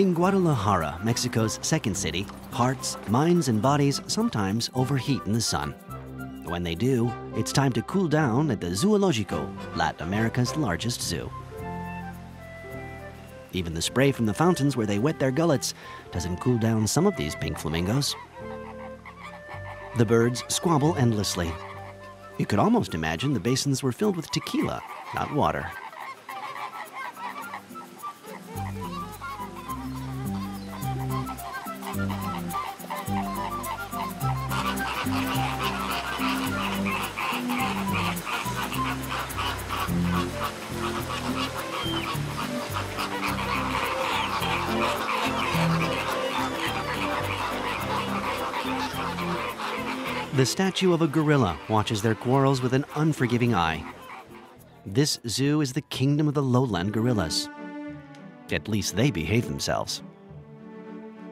In Guadalajara, Mexico's second city, hearts, minds, and bodies sometimes overheat in the sun. When they do, it's time to cool down at the Zoológico, Latin America's largest zoo. Even the spray from the fountains where they wet their gullets doesn't cool down some of these pink flamingos. The birds squabble endlessly. You could almost imagine the basins were filled with tequila, not water. The statue of a gorilla watches their quarrels with an unforgiving eye. This zoo is the kingdom of the lowland gorillas. At least they behave themselves.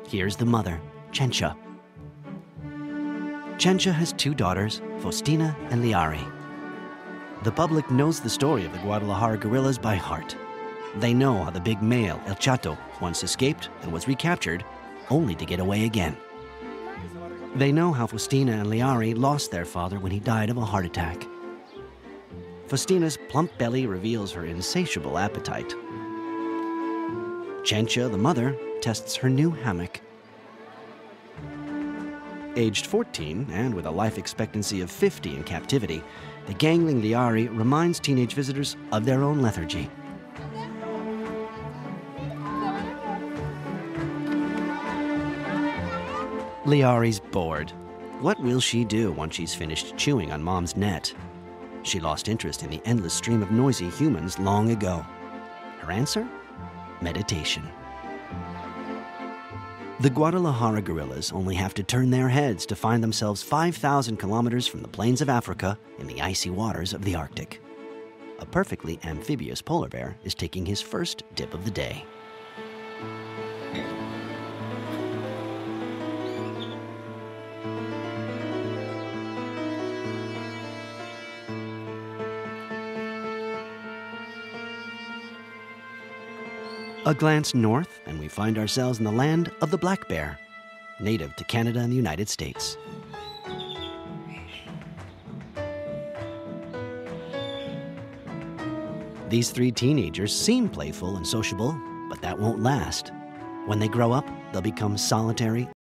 Here's the mother, Chencha. Chencha has two daughters, Faustina and Liari. The public knows the story of the Guadalajara gorillas by heart. They know how the big male, El Chato, once escaped and was recaptured, only to get away again. They know how Faustina and Liari lost their father when he died of a heart attack. Faustina's plump belly reveals her insatiable appetite. Chencha, the mother, tests her new hammock. Aged 14 and with a life expectancy of 50 in captivity, the gangling Liari reminds teenage visitors of their own lethargy. Liari's bored. What will she do once she's finished chewing on Mom's net? She lost interest in the endless stream of noisy humans long ago. Her answer? Meditation. The Guadalajara gorillas only have to turn their heads to find themselves 5,000 kilometers from the plains of Africa in the icy waters of the Arctic. A perfectly amphibious polar bear is taking his first dip of the day. A glance north, and we find ourselves in the land of the black bear, native to Canada and the United States. These three teenagers seem playful and sociable, but that won't last. When they grow up, they'll become solitary,